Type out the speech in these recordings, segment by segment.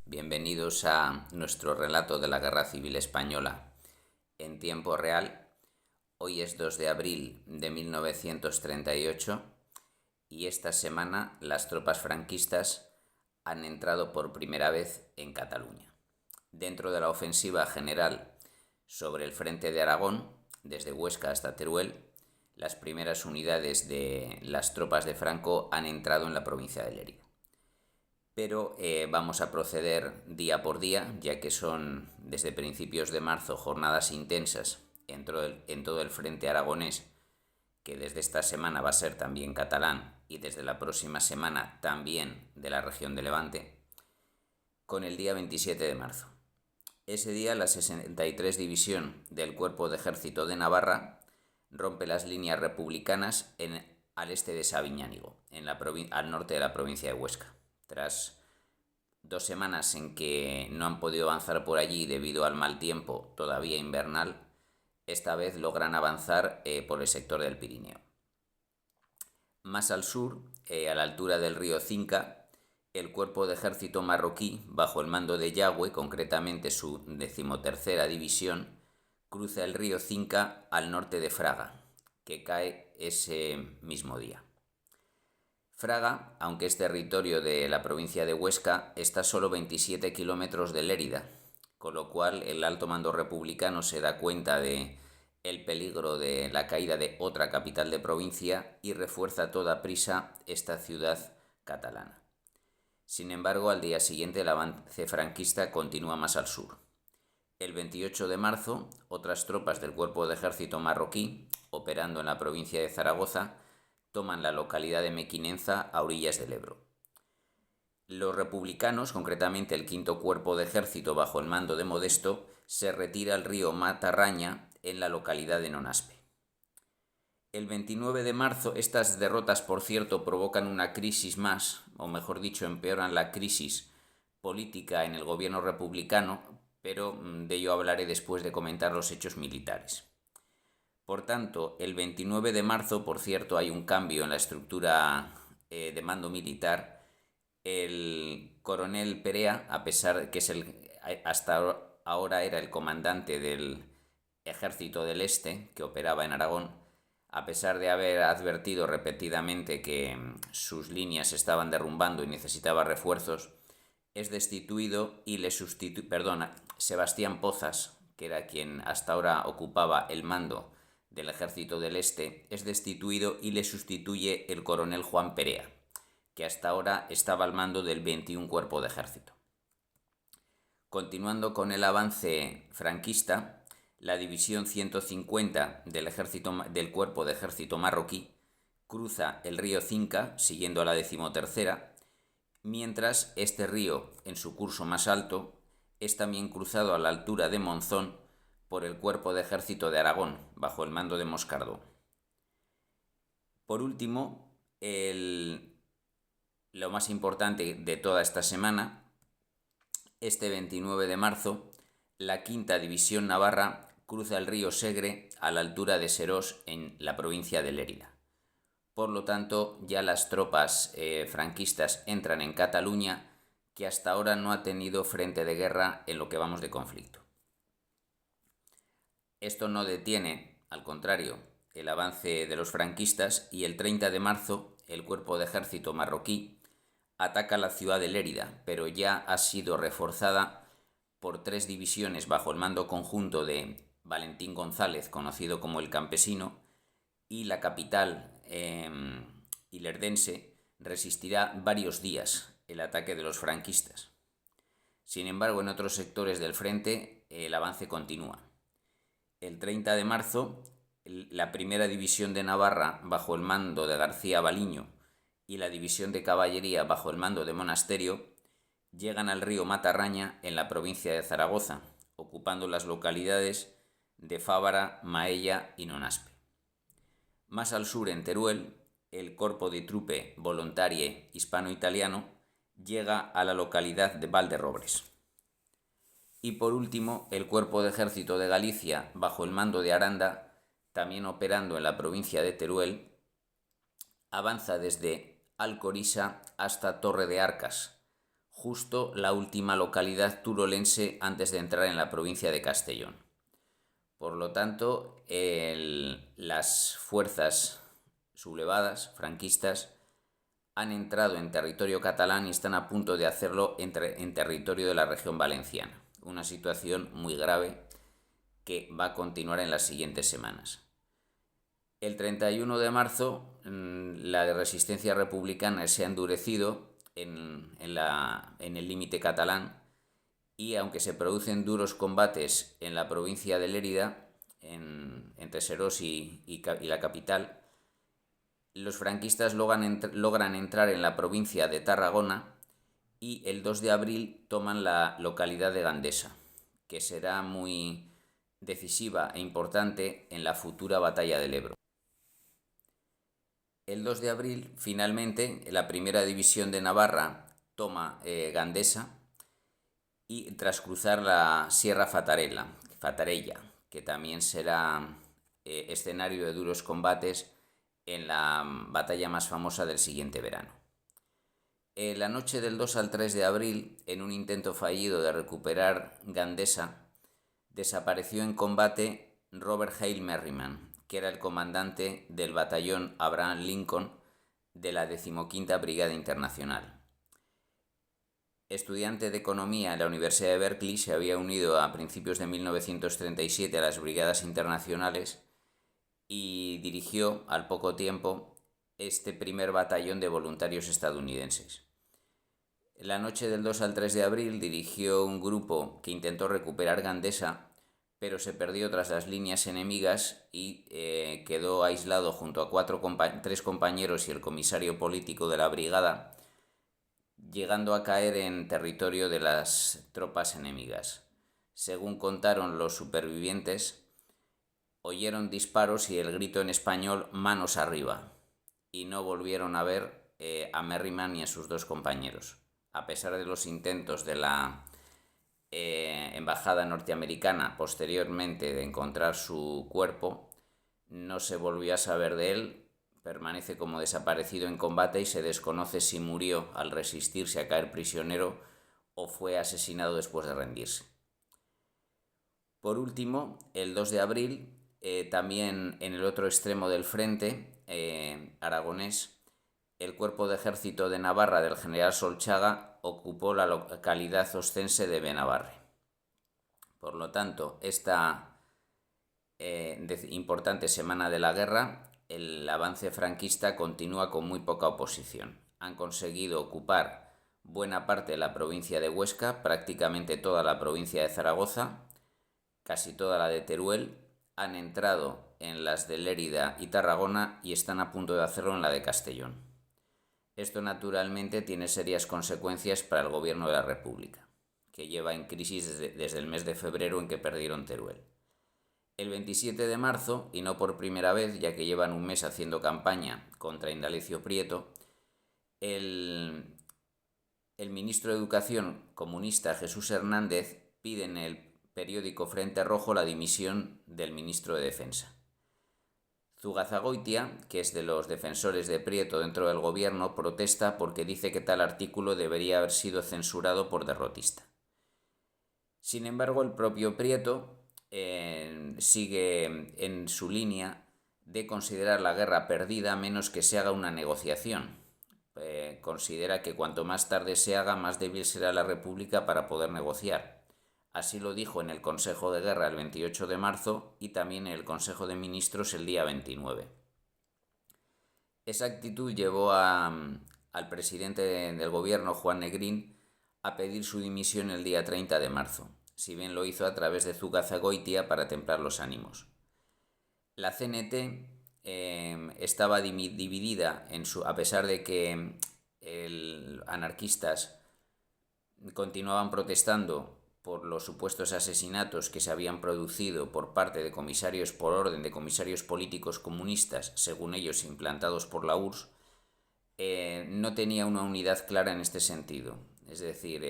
Bienvenidos a nuestro relato de la Guerra Civil Española en tiempo real. Hoy es 2 de abril de 1938 y esta semana las tropas franquistas han entrado por primera vez en Cataluña. Dentro de la ofensiva general sobre el frente de Aragón, desde Huesca hasta Teruel, las primeras unidades de las tropas de Franco han entrado en la provincia de Lérida. Pero vamos a proceder día por día, ya que son desde principios de marzo jornadas intensas en todo el frente aragonés, que desde esta semana va a ser también catalán y desde la próxima semana también de la región de Levante, con el día 27 de marzo. Ese día la 63 División del Cuerpo de Ejército de Navarra rompe las líneas republicanas al este de Sabiñánigo, al norte de la provincia de Huesca. Tras 2 semanas en que no han podido avanzar por allí debido al mal tiempo todavía invernal, esta vez logran avanzar por el sector del Pirineo. Más al sur, a la altura del río Cinca, el cuerpo de ejército marroquí, bajo el mando de Yagüe, concretamente su 13ª División, cruza el río Cinca al norte de Fraga, que cae ese mismo día. Fraga, aunque es territorio de la provincia de Huesca, está a solo 27 kilómetros de Lérida, con lo cual el alto mando republicano se da cuenta de el peligro de la caída de otra capital de provincia y refuerza a toda prisa esta ciudad catalana. Sin embargo, al día siguiente el avance franquista continúa más al sur. El 28 de marzo, otras tropas del cuerpo de ejército marroquí, operando en la provincia de Zaragoza, toman la localidad de Mequinenza a orillas del Ebro. Los republicanos, concretamente el quinto cuerpo de ejército bajo el mando de Modesto, se retira al río Matarraña en la localidad de Nonaspe. El 29 de marzo, estas derrotas, por cierto, provocan una crisis más, o mejor dicho, empeoran la crisis política en el gobierno republicano, pero de ello hablaré después de comentar los hechos militares. Por tanto, el 29 de marzo, por cierto, hay un cambio en la estructura de mando militar. El coronel Perea, a pesar de que hasta ahora era el comandante del Ejército del Este, que operaba en Aragón, a pesar de haber advertido repetidamente que sus líneas se estaban derrumbando y necesitaba refuerzos, es destituido y Sebastián Pozas, que era quien hasta ahora ocupaba el mando del Ejército del Este, es destituido y le sustituye el coronel Juan Perea, que hasta ahora estaba al mando del 21 Cuerpo de Ejército. Continuando con el avance franquista, la División 150 del Cuerpo de Ejército marroquí cruza el río Cinca, siguiendo a la 13ª, mientras este río, en su curso más alto, es también cruzado a la altura de Monzón por el Cuerpo de Ejército de Aragón, bajo el mando de Moscardó. Por último, lo más importante de toda esta semana, este 29 de marzo, la quinta División Navarra cruza el río Segre a la altura de Serós, en la provincia de Lérida. Por lo tanto, ya las tropas franquistas entran en Cataluña, que hasta ahora no ha tenido frente de guerra en lo que vamos de conflicto. Esto no detiene, al contrario, el avance de los franquistas, y el 30 de marzo el cuerpo de ejército marroquí ataca la ciudad de Lérida, pero ya ha sido reforzada por 3 divisiones bajo el mando conjunto de Valentín González, conocido como el Campesino, y la capital ilerdense resistirá varios días el ataque de los franquistas. Sin embargo, en otros sectores del frente el avance continúa. El 30 de marzo, la primera división de Navarra, bajo el mando de García Baliño, y la división de caballería, bajo el mando de Monasterio, llegan al río Matarraña, en la provincia de Zaragoza, ocupando las localidades de Fávara, Maella y Nonaspe. Más al sur, en Teruel, el Corpo di Truppe Volontarie hispano-italiano llega a la localidad de Valderrobres. Y por último, el Cuerpo de Ejército de Galicia, bajo el mando de Aranda, también operando en la provincia de Teruel, avanza desde Alcoriza hasta Torre de Arcas, justo la última localidad turolense antes de entrar en la provincia de Castellón. Por lo tanto, las fuerzas sublevadas, franquistas, han entrado en territorio catalán y están a punto de hacerlo en territorio de la región valenciana. Una situación muy grave que va a continuar en las siguientes semanas. El 31 de marzo, la resistencia republicana se ha endurecido en el límite catalán, y aunque se producen duros combates en la provincia de Lérida, entre Serós y la capital, los franquistas logran entrar en la provincia de Tarragona y el 2 de abril toman la localidad de Gandesa, que será muy decisiva e importante en la futura batalla del Ebro. El 2 de abril, finalmente, la primera división de Navarra toma Gandesa, y tras cruzar la Sierra Fatarella, que también será escenario de duros combates en la batalla más famosa del siguiente verano. La noche del 2 al 3 de abril, en un intento fallido de recuperar Gandesa, desapareció en combate Robert Hale Merriman, que era el comandante del batallón Abraham Lincoln de la 15ª Brigada Internacional. Estudiante de Economía en la Universidad de Berkeley, se había unido a principios de 1937 a las Brigadas Internacionales y dirigió al poco tiempo este primer batallón de voluntarios estadounidenses. La noche del 2 al 3 de abril dirigió un grupo que intentó recuperar Gandesa, pero se perdió tras las líneas enemigas y quedó aislado junto a 3 compañeros y el comisario político de la brigada, llegando a caer en territorio de las tropas enemigas. Según contaron los supervivientes, oyeron disparos y el grito en español «manos arriba», y no volvieron a ver a Merriman ni a sus 2 compañeros. A pesar de los intentos de la embajada norteamericana posteriormente de encontrar su cuerpo, no se volvió a saber de él. Permanece como desaparecido en combate y se desconoce si murió al resistirse a caer prisionero o fue asesinado después de rendirse. Por último, el 2 de abril, también en el otro extremo del frente aragonés, el Cuerpo de Ejército de Navarra del general Solchaga ocupó la localidad oscense de Benabarre. Por lo tanto, esta importante semana de la guerra, el avance franquista continúa con muy poca oposición. Han conseguido ocupar buena parte de la provincia de Huesca, prácticamente toda la provincia de Zaragoza, casi toda la de Teruel, han entrado en las de Lérida y Tarragona y están a punto de hacerlo en la de Castellón. Esto naturalmente tiene serias consecuencias para el gobierno de la República, que lleva en crisis desde el mes de febrero en que perdieron Teruel. El 27 de marzo, y no por primera vez, ya que llevan un mes haciendo campaña contra Indalecio Prieto, el ministro de Educación comunista Jesús Hernández pide en el periódico Frente Rojo la dimisión del ministro de Defensa. Zugazagoitia, que es de los defensores de Prieto dentro del gobierno, protesta porque dice que tal artículo debería haber sido censurado por derrotista. Sin embargo, el propio Prieto sigue en su línea de considerar la guerra perdida a menos que se haga una negociación. Considera que cuanto más tarde se haga, más débil será la República para poder negociar. Así lo dijo en el Consejo de Guerra el 28 de marzo y también en el Consejo de Ministros el día 29. Esa actitud llevó al presidente del gobierno, Juan Negrín, a pedir su dimisión el día 30 de marzo. Si bien lo hizo a través de Zugazagoitia para templar los ánimos. La CNT estaba dividida, a pesar de que anarquistas continuaban protestando por los supuestos asesinatos que se habían producido por parte de comisarios por orden de comisarios políticos comunistas, según ellos implantados por la URSS, no tenía una unidad clara en este sentido. Es decir,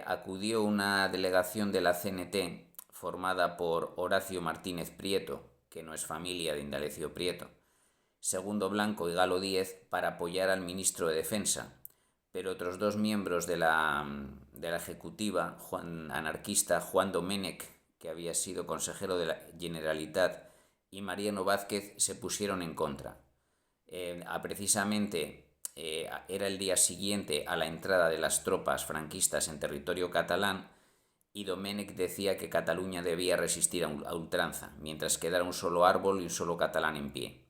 acudió una delegación de la CNT formada por Horacio Martínez Prieto, que no es familia de Indalecio Prieto, Segundo Blanco y Galo Díez, para apoyar al ministro de Defensa, pero otros dos miembros de la ejecutiva, anarquista Juan Domènech, que había sido consejero de la Generalitat, y Mariano Vázquez se pusieron en contra. Precisamente era el día siguiente a la entrada de las tropas franquistas en territorio catalán, y Domènech decía que Cataluña debía resistir a ultranza, mientras quedara un solo árbol y un solo catalán en pie.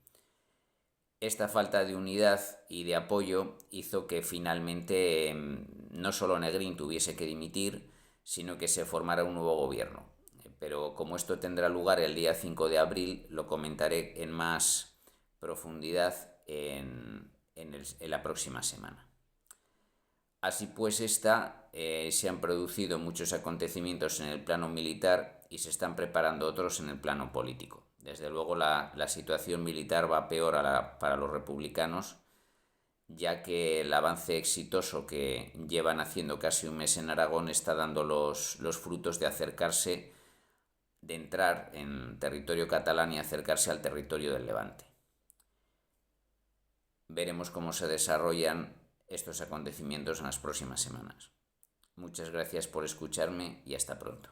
Esta falta de unidad y de apoyo hizo que finalmente no solo Negrín tuviese que dimitir, sino que se formara un nuevo gobierno. Pero como esto tendrá lugar el día 5 de abril, lo comentaré en más profundidad en la próxima semana. Así pues, se han producido muchos acontecimientos en el plano militar y se están preparando otros en el plano político. Desde luego la situación militar va peor para los republicanos, ya que el avance exitoso que llevan haciendo casi un mes en Aragón está dando los frutos de acercarse, de entrar en territorio catalán y acercarse al territorio del Levante. Veremos cómo se desarrollan estos acontecimientos en las próximas semanas. Muchas gracias por escucharme y hasta pronto.